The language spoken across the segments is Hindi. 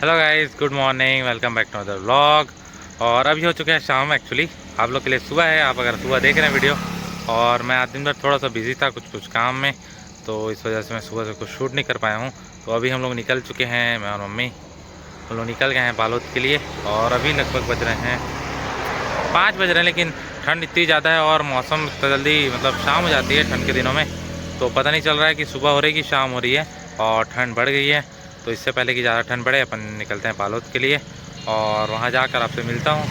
Hello guys, good morning, welcome back to other vlog. और अभी हो चुके हैं शाम। एक्चुअली आप लोग के लिए सुबह है, आप अगर सुबह देख रहे हैं वीडियो। और मैं आज दिन भर थोड़ा सा बिजी था कुछ काम में, तो इस वजह से मैं सुबह से कुछ शूट नहीं कर पाया हूँ। तो अभी हम लोग निकल चुके हैं, मैं और मम्मी हम लोग निकल गए हैं बालोद के लिए। और अभी लगभग बज रहे हैं 5 बज रहे हैं, लेकिन ठंड इतनी ज़्यादा है और मौसम इतना जल्दी मतलब शाम हो जाती है ठंड के दिनों में, तो पता नहीं चल रहा है कि सुबह हो रही कि शाम हो रही है। और ठंड बढ़ गई है, तो इससे पहले कि ज़्यादा ठंड बढ़े अपन निकलते हैं बालोद के लिए और वहाँ जाकर आपसे मिलता हूँ।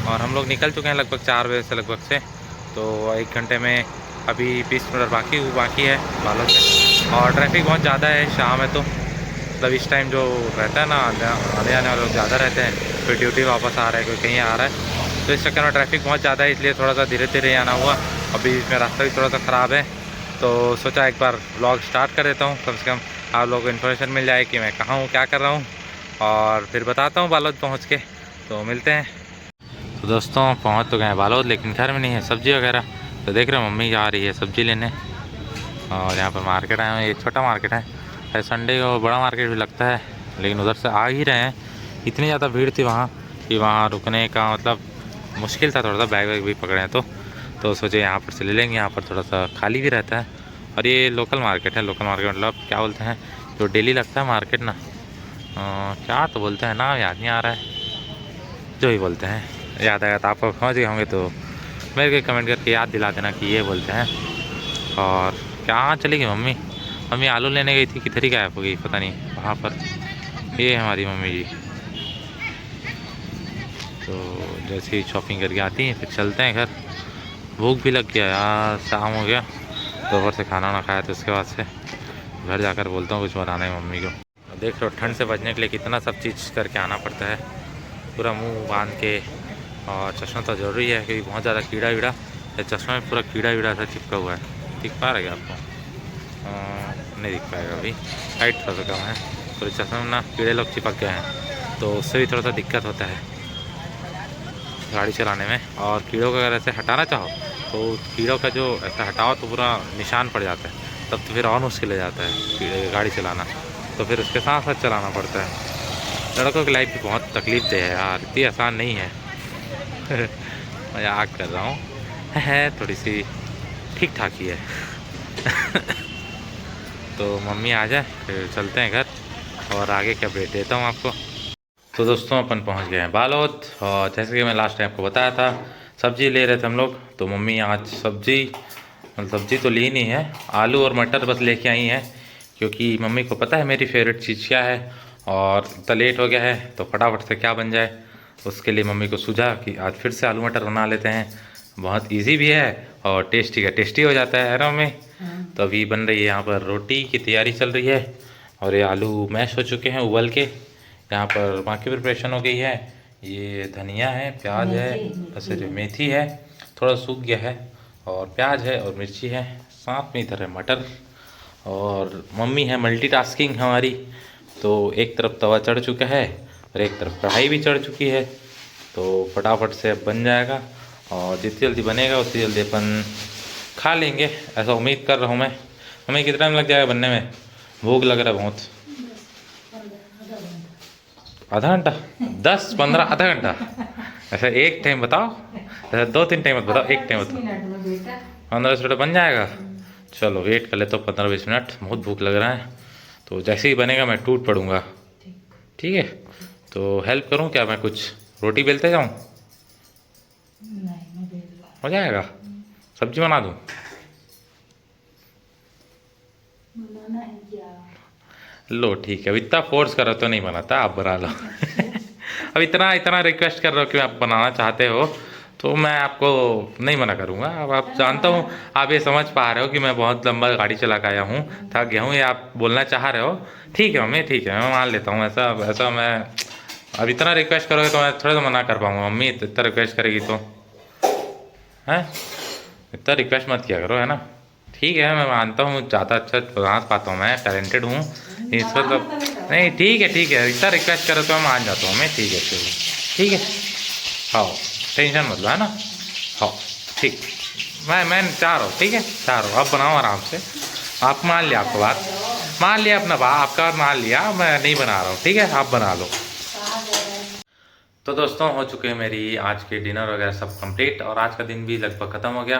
और हम लोग निकल चुके हैं लगभग 4 बजे से लगभग से, तो 1 घंटे में अभी 20 मिनट बाकी है बालोद में। और ट्रैफिक बहुत ज़्यादा है, शाम है तो मतलब इस टाइम जो रहता है ना, आने जाने वाले लोग ज़्यादा रहते हैं, फिर ड्यूटी वापस आ रहा है, कोई कहीं आ रहा है, तो इस चक्कर में ट्रैफिक बहुत ज़्यादा है, इसलिए थोड़ा सा धीरे धीरे आना हुआ। अभी इसमें रास्ता भी थोड़ा सा ख़राब है, तो सोचा एक बार व्लॉग स्टार्ट कर देता हूँ, कम से कम आप लोगों को इन्फॉर्मेशन मिल जाए कि मैं कहाँ हूँ, क्या कर रहा हूँ। और फिर बताता हूँ बालोद पहुँच के, तो मिलते हैं। तो दोस्तों पहुँच तो गए हैं बालोद, लेकिन घर में नहीं है सब्ज़ी वगैरह, तो देख रहे हो मम्मी जा रही है सब्ज़ी लेने। और यहाँ पर मार्केट आए हैं, ये छोटा मार्केट है, संडे को बड़ा मार्केट भी लगता है, लेकिन उधर से आ ही रहे हैं। इतनी ज़्यादा भीड़ थी वहाँ कि वहाँ रुकने का मतलब मुश्किल था, थोड़ा सा बैग वैग भी पकड़े हैं, तो सोचे यहाँ पर से ले लेंगे, यहाँ पर थोड़ा सा खाली भी रहता है। और ये लोकल मार्केट है, लोकल मार्केट मतलब क्या बोलते हैं, जो डेली लगता है मार्केट ना, क्या तो बोलते हैं ना, याद नहीं आ रहा है, जो ही बोलते हैं, याद आएगा तो आप पहुँच गए होंगे तो मेरे को कमेंट करके याद दिला देना कि ये बोलते हैं। और क्या चली गई मम्मी, मम्मी आलू लेने गई थी, किधर ही गायब हो गई पता नहीं वहाँ पर। ये हमारी मम्मी जी, तो जैसे ही शॉपिंग करके आती हैं फिर चलते हैं घर। भूख भी लग गया यार, शाम हो गया, दोपहर से खाना ना खाया, तो उसके बाद से घर जाकर बोलता हूँ कुछ बनाना है मम्मी को। देख रहे हो ठंड से बचने के लिए कितना सब चीज़ करके आना पड़ता है, पूरा मुंह बांध के। और चश्मा तो ज़रूरी है क्योंकि बहुत ज़्यादा कीड़ा वीड़ा, चश्मा में पूरा कीड़ा वीड़ा सा चिपका हुआ है। दिख पा रहा है क्या आपको? नहीं दिख पाएगा अभी, हाइट थोड़ा सा कम है, पूरे चश्मे में ना कीड़े लोग चिपक गए हैं, तो उससे भी थोड़ा सा दिक्कत होता है गाड़ी चलाने में। और कीड़ों को अगर ऐसे हटाना चाहो तो कीड़ों का जो ऐसा हटाओ तो पूरा निशान पड़ जाता है, तब तो फिर और मुश्किल हो जाता है गाड़ी चलाना, तो फिर उसके साथ साथ चलाना पड़ता है। लड़कों की लाइफ भी बहुत तकलीफ दे है यार, इतनी आसान नहीं है। मजाक कर रहा हूँ, है थोड़ी सी ठीक ठाक ही है। तो मम्मी आ जाए फिर चलते हैं घर और आगे के अपडेट देता हूँ आपको। तो दोस्तों अपन पहुँच गए हैं बालोद, और जैसे कि मैं लास्ट टाइम आपको बताया था सब्ज़ी ले रहे थे हम लोग, तो मम्मी आज सब्ज़ी तो ली नहीं है, आलू और मटर बस लेके आई हैं, क्योंकि मम्मी को पता है मेरी फेवरेट चीज़ क्या है। और इतना लेट हो गया है तो फटाफट से क्या बन जाए, उसके लिए मम्मी को सूझा कि आज फिर से आलू मटर बना लेते हैं। बहुत इजी भी है और टेस्टी का टेस्टी हो जाता है ना मम्मी। तो अभी बन रही है यहाँ पर रोटी की तैयारी चल रही है, और ये आलू मैश हो चुके हैं उबल के। यहाँ पर बाकी प्रिपरेशन हो गई है, ये धनिया है, प्याज है, वैसे जो मेथी है थोड़ा सूख गया है, और प्याज है और मिर्ची है, साथ में इधर है मटर। और मम्मी है मल्टीटास्किंग हमारी, तो एक तरफ तवा चढ़ चुका है और एक तरफ कढ़ाई भी चढ़ चुकी है, तो फटाफट से अब बन जाएगा। और जितनी जल्दी बनेगा उतनी जल्दी अपन खा लेंगे, ऐसा उम्मीद कर रहा हूँ मैं। हमें कितना टाइम लग जाएगा बनने में? भूख लग रहा है बहुत। आधा घंटा? 10-15 आधा घंटा? ऐसा एक टाइम बताओ, ऐसा 2-3 टाइम मत बताओ, एक टाइम बताओ। 15-20 मिनट बन जाएगा, चलो वेट कर लेते हो 15-20 मिनट, बहुत भूख लग रहा है। तो जैसे ही बनेगा मैं टूट पड़ूंगा, ठीक है? तो हेल्प करूं क्या, मैं कुछ रोटी बेलते जाऊं? हो जाएगा? सब्जी बना दूं? लो ठीक है, अब इतना फोर्स करो तो नहीं बनाता, आप बना लो। अब इतना इतना रिक्वेस्ट कर रहे हो कि आप बनाना चाहते हो, तो मैं आपको नहीं मना करूँगा। अब आप जानता हूँ, आप ये समझ पा रहे हो कि मैं बहुत लंबा गाड़ी चला के आया हूँ, थक गया हूँ, ये आप बोलना चाह रहे हो। ठीक है मम्मी, ठीक है, मैं मान लेता हूँ। ऐसा ऐसा मैं अब इतना रिक्वेस्ट करोगे तो मैं थोड़ा सा मना कर पाऊँगा। मम्मी इतना रिक्वेस्ट करेगी तो हैं, इतना रिक्वेस्ट मत किया करो, है ना? ठीक है, मैं मानता हूँ ज़्यादा अच्छा बना पाता हूँ, मैं टैलेंटेड हूँ इस मतलब। नहीं ठीक है, इतना रिक्वेस्ट करो तो मैं मान जाता हूँ मैं, ठीक है ठीक है। हाँ टेंशन मत लो, है ना? हाँ ठीक, मैं चाह रहा हूँ, ठीक है चाह रहा हूँ, आप बनाओ आराम से। आप मान लिया, आपका बात मान लिया, अपना बात आपका मान लिया, मैं नहीं बना रहा हूँ, ठीक है आप बना लो। तो दोस्तों हो चुके हैं मेरी आज के डिनर वगैरह सब कंप्लीट और आज का दिन भी लगभग ख़त्म हो गया।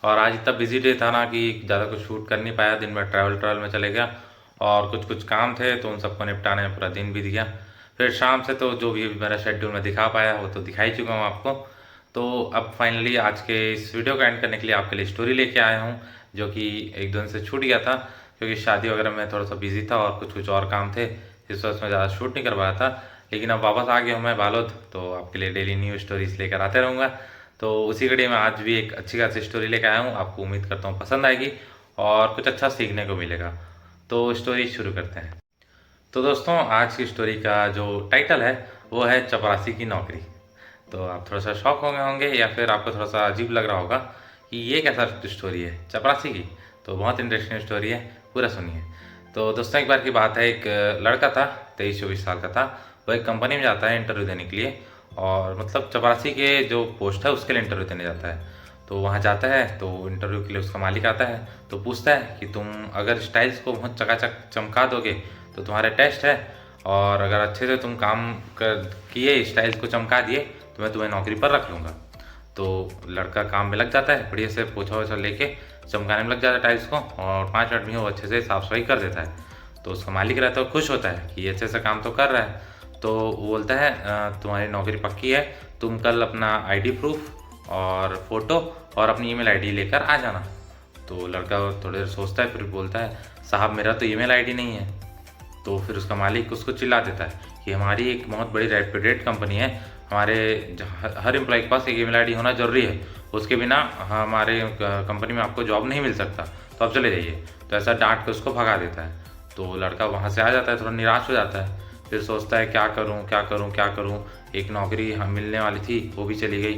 और आज इतना बिजी डे था ना कि ज़्यादा कुछ शूट कर नहीं पाया, दिन में ट्रैवल में चले गया और कुछ कुछ काम थे तो उन सबको निपटाने में पूरा दिन बीत गया। फिर शाम से तो जो भी मेरा शेड्यूल में दिखा पाया वो तो दिखा ही चुका हूँ आपको। तो अब फाइनली आज के इस वीडियो का एंड करने के लिए आपके लिए स्टोरी लेके आया हूँ, जो कि एक दो दिन से छूट गया था क्योंकि शादी वगैरह में थोड़ा सा बिजी था और कुछ कुछ और काम थे, इस वजह से मैं ज़्यादा शूट नहीं कर पाया था। लेकिन अब वापस आ गया हूँ मैं बालोद, तो आपके लिए डेली न्यू स्टोरीज लेकर आते रहूँगा। तो उसी कड़ी में आज भी एक अच्छी खासी स्टोरी लेकर आया हूँ, आपको उम्मीद करता हूँ पसंद आएगी और कुछ अच्छा सीखने को मिलेगा। तो स्टोरी शुरू करते हैं। तो दोस्तों आज की स्टोरी का जो टाइटल है वो है चपरासी की नौकरी। तो आप थोड़ा सा शॉक होंगे या फिर आपको थोड़ा सा अजीब लग रहा होगा कि ये कैसा स्टोरी है चपरासी की। तो बहुत इंटरेस्टिंग स्टोरी है, पूरा सुनिए। तो दोस्तों एक बार की बात है, एक लड़का था 23-24 साल का था। वो एक कंपनी में जाता है इंटरव्यू देने के लिए, और मतलब चपरासी के जो पोस्ट है उसके लिए इंटरव्यू देने जाता है। तो वहाँ जाता है तो इंटरव्यू के लिए उसका मालिक आता है तो पूछता है कि तुम अगर स्टाइल्स को बहुत चकाचक चमका दोगे तो तुम्हारा टेस्ट है, और अगर अच्छे से तुम काम कर किए स्टाइल्स को चमका दिए तो मैं तुम्हें नौकरी पर रख लूँगा। तो लड़का काम में लग जाता है, बढ़िया से पोछा वोछा लेके चमकाने में लग जाता है टाइल्स को, और 5 मिनट में वो अच्छे से साफ़ सफाई कर देता है। तो उसका मालिक रहता है, खुश होता है कि ये अच्छे से काम तो कर रहा है। तो वो बोलता है तुम्हारी नौकरी पक्की है, तुम कल अपना आईडी प्रूफ और फ़ोटो और अपनी ईमेल आईडी लेकर आ जाना। तो लड़का थोड़ी देर सोचता है, फिर बोलता है साहब मेरा तो ईमेल आईडी नहीं है। तो फिर उसका मालिक उसको चिल्ला देता है कि हमारी एक बहुत बड़ी रेप्यूटेड कंपनी है, हमारे हर एम्प्लॉय के पास एक ईमेल आईडी होना जरूरी है, उसके बिना हमारे कंपनी में आपको जॉब नहीं मिल सकता, तो आप चले जाइए। तो ऐसा डांट के उसको भगा देता है। तो लड़का वहाँ से आ जाता है, थोड़ा निराश हो जाता है, फिर सोचता है क्या करूँ क्या करूँ क्या करूँ, एक नौकरी हम मिलने वाली थी वो भी चली गई।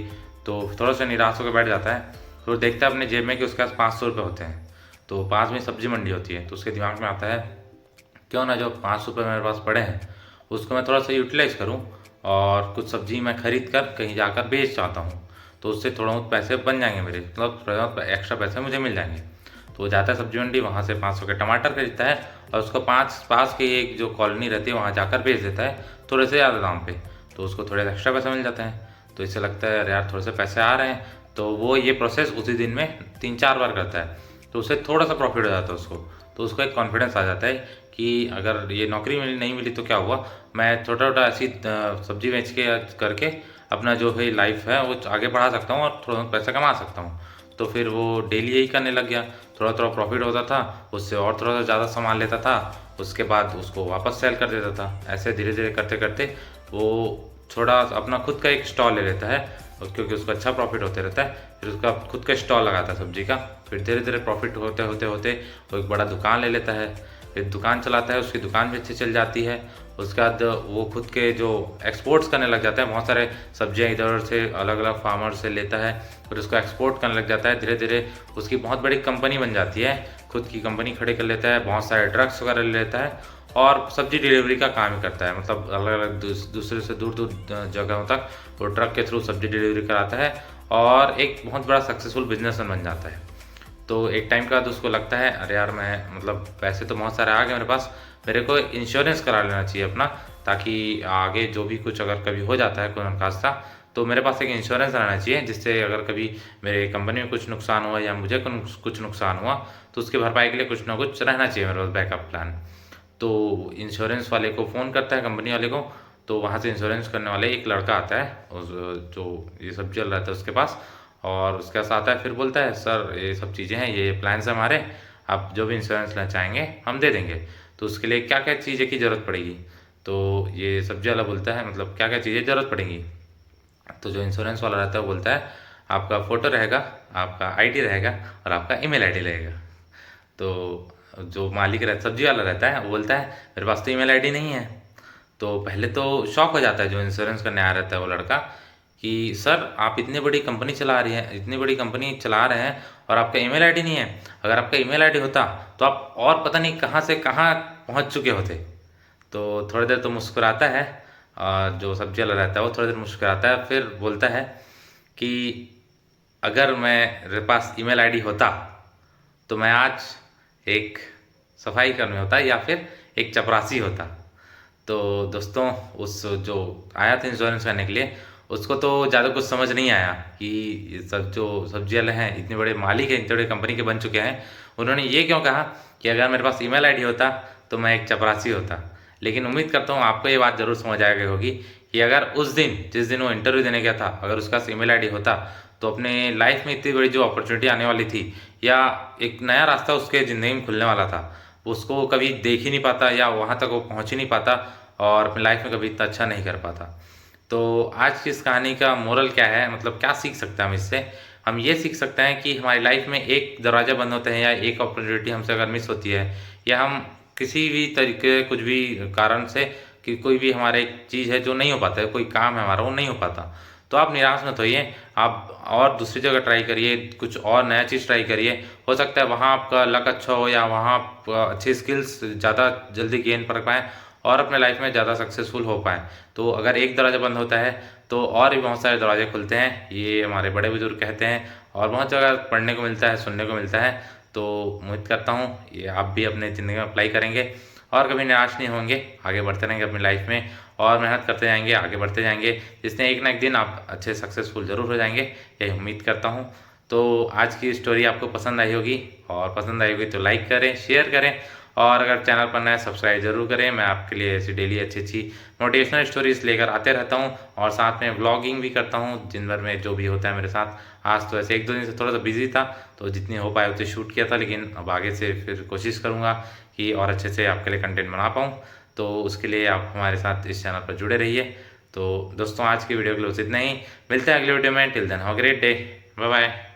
तो थोड़ा सा निराश होकर बैठ जाता है। तो देखता है अपने जेब में कि उसके पास 500 रुपये होते हैं। तो पास में सब्जी मंडी होती है, तो उसके दिमाग में आता है क्यों ना जो 500 रुपये मेरे पास पड़े हैं उसको मैं थोड़ा सा यूटिलाइज़ करूँ और कुछ सब्जी मैं खरीद कर कहीं जाकर बेच चाहता हूँ, तो उससे थोड़ा बहुत पैसे बन जाएंगे मेरे, मतलब थोड़ा बहुत एक्स्ट्रा पैसे मुझे मिल जाएंगे। तो वो जाता है सब्जी मंडी, वहाँ से 500 के टमाटर खरीदता है और उसको पास की एक जो कॉलोनी रहती है वहाँ जाकर बेच देता है थोड़े से ज़्यादा दाम पे। तो उसको थोड़े एक्स्ट्रा पैसे मिल जाते हैं। तो इससे लगता है अरे यार थोड़े से पैसे आ रहे हैं। तो वो ये प्रोसेस उसी दिन में 3-4 बार करता है, तो उससे थोड़ा सा प्रॉफिट हो जाता है उसको। तो उसको एक कॉन्फिडेंस आ जाता है कि अगर ये नौकरी नहीं मिली तो क्या हुआ, मैं छोटा छोटा ऐसी सब्जी बेच के करके अपना जो है लाइफ है वो आगे बढ़ा सकता हूँ और थोड़ा पैसा कमा सकता हूँ। तो फिर वो डेली यही करने लग गया, थोड़ा थोड़ा प्रॉफिट होता था, उससे और थोड़ा सा ज़्यादा सामान लेता था, उसके बाद उसको वापस सेल कर देता था। ऐसे धीरे धीरे करते करते वो थोड़ा अपना खुद का एक स्टॉल ले लेता है, क्योंकि उसको अच्छा प्रॉफिट होते रहता है। फिर उसका खुद का स्टॉल लगाता है सब्जी का। फिर धीरे धीरे प्रॉफिट होते होते होते वो एक बड़ा दुकान ले लेता है, फिर दुकान चलाता है, उसकी दुकान भी अच्छी चल जाती है। उसके बाद वो खुद के जो एक्सपोर्ट्स करने लग जाता है, बहुत सारे सब्जियां इधर उधर से अलग अलग फार्मर से लेता है, फिर उसको एक्सपोर्ट करने लग जाता है। धीरे धीरे उसकी बहुत बड़ी कंपनी बन जाती है, खुद की कंपनी खड़ी कर लेता है, बहुत सारे ड्रग्स वगैरह ले लेता है और सब्जी डिलीवरी का काम ही करता है। मतलब अलग अलग दूसरे से दूर दूर जगहों तक वो ट्रक के थ्रू सब्जी डिलीवरी कराता है और एक बहुत बड़ा सक्सेसफुल बिजनेसमैन बन जाता है। तो एक टाइम के बाद उसको लगता है अरे यार मैं मतलब पैसे तो बहुत सारे आ गए मेरे पास, मेरे को इंश्योरेंस करा लेना चाहिए अपना, ताकि आगे जो भी कुछ अगर कभी हो जाता है कोई खासा तो मेरे पास एक इंश्योरेंस रहना चाहिए, जिससे अगर कभी मेरे कंपनी में कुछ नुकसान हुआ या मुझे कुछ नुकसान हुआ तो उसकी भरपाई के लिए कुछ ना कुछ रहना चाहिए मेरे पास बैकअप प्लान। तो इंश्योरेंस वाले को फ़ोन करता है, कंपनी वाले को। तो वहाँ से इंश्योरेंस करने वाले एक लड़का आता है उस जो ये सब चल रहा था उसके पास, और उसके पास आता है, फिर बोलता है सर ये सब चीज़ें हैं, ये प्लान्स हैं हमारे, आप जो भी इंश्योरेंस लेना चाहेंगे हम दे देंगे। तो उसके लिए क्या क्या चीज़ें की ज़रूरत पड़ेगी। तो ये सब्जी वाला बोलता है मतलब क्या क्या चीज़ें ज़रूरत पड़ेंगी। तो जो इंश्योरेंस वाला रहता है वो बोलता है आपका फ़ोटो रहेगा, आपका आईडी रहेगा और आपका ईमेल आईडी रहेगा। तो जो मालिक रहता सब्जी वाला रहता है वो बोलता है मेरे पास तो ईमेल आईडी नहीं है। तो पहले तो शॉक हो जाता है जो इंश्योरेंस करने आया रहता है वो लड़का कि सर आप इतनी बड़ी कंपनी चला रही हैं, इतनी बड़ी कंपनी चला रहे हैं और आपका ईमेल आईडी नहीं है। अगर आपका ईमेल आईडी होता तो आप और पता नहीं कहाँ से कहाँ पहुँच चुके होते। तो थोड़ी देर तो मुस्कुराता है, और जो सब्जी वाला रहता है वो थोड़ी देर मुस्कुराता है, फिर बोलता है कि अगर मेरे पास ईमेल आईडी होता तो मैं आज एक सफाई कर्मी होता या फिर एक चपरासी होता। तो दोस्तों उस जो आया था इंश्योरेंस करने के लिए, उसको तो ज़्यादा कुछ समझ नहीं आया कि ये सब जो सब्जी वाले हैं इतने बड़े मालिक हैं, इतने बड़े कंपनी के बन चुके हैं, उन्होंने ये क्यों कहा कि अगर मेरे पास ईमेल आईडी होता तो मैं एक चपरासी होता। लेकिन उम्मीद करता हूँ आपको ये बात ज़रूर समझ आ गई होगी कि अगर उस दिन जिस दिन वो इंटरव्यू देने गया था, अगर उसके पास ईमेल आईडी होता तो अपने लाइफ में इतनी बड़ी जो अपॉर्चुनिटी आने वाली थी या एक नया रास्ता उसके ज़िंदगी में खुलने वाला था, उसको कभी देख ही नहीं पाता या वहाँ तक वो पहुँच ही नहीं पाता और अपनी लाइफ में कभी इतना अच्छा नहीं कर पाता। तो आज की इस कहानी का मोरल क्या है, मतलब क्या सीख सकते हैं हम इससे? हम ये सीख सकते हैं कि हमारी लाइफ में एक दरवाज़ा बंद होते हैं या एक अपॉर्चुनिटी हमसे अगर मिस होती है या हम किसी भी तरीके कुछ भी कारण से कि कोई भी हमारा एक चीज़ है जो नहीं हो पाता है, कोई काम है हमारा वो नहीं हो पाता, तो आप निराश मत होइए। आप और दूसरी जगह ट्राई करिए, कुछ और नया चीज़ ट्राई करिए। हो सकता है वहाँ आपका लक अच्छा हो या वहाँ आप अच्छी स्किल्स ज़्यादा जल्दी गेन कर पाएँ और अपने लाइफ में ज़्यादा सक्सेसफुल हो पाएँ। तो अगर एक दरवाज़ा बंद होता है तो और भी बहुत सारे दरवाजे खुलते हैं, ये हमारे बड़े बुजुर्ग कहते हैं और बहुत जगह पढ़ने को मिलता है, सुनने को मिलता है। तो उम्मीद करता हूँ ये आप भी अपने ज़िंदगी में अप्लाई करेंगे और कभी निराश नहीं होंगे, आगे बढ़ते रहेंगे अपनी लाइफ में और मेहनत करते जाएंगे, आगे बढ़ते जाएंगे, जिससे एक ना एक दिन आप अच्छे सक्सेसफुल ज़रूर हो जाएंगे, यही उम्मीद करता हूँ। तो आज की स्टोरी आपको पसंद आई होगी और पसंद आई होगी तो लाइक करें, शेयर करें और अगर चैनल पर नया सब्सक्राइब जरूर करें। मैं आपके लिए ऐसी डेली अच्छी अच्छी मोटिवेशनल स्टोरीज लेकर आते रहता हूँ और साथ में व्लॉगिंग भी करता हूँ दिन भर में जो भी होता है मेरे साथ। आज तो ऐसे एक दो दिन से थोड़ा सा बिजी था तो जितनी हो पाए उतनी शूट किया था, लेकिन अब आगे से फिर कोशिश करूँगा कि और अच्छे से आपके लिए कंटेंट बना पाऊँ। तो उसके लिए आप हमारे साथ इस चैनल पर जुड़े रहिए। तो दोस्तों आज की वीडियो के लिए बस इतना ही, मिलते हैं अगले वीडियो में। Till then have a great day, bye bye.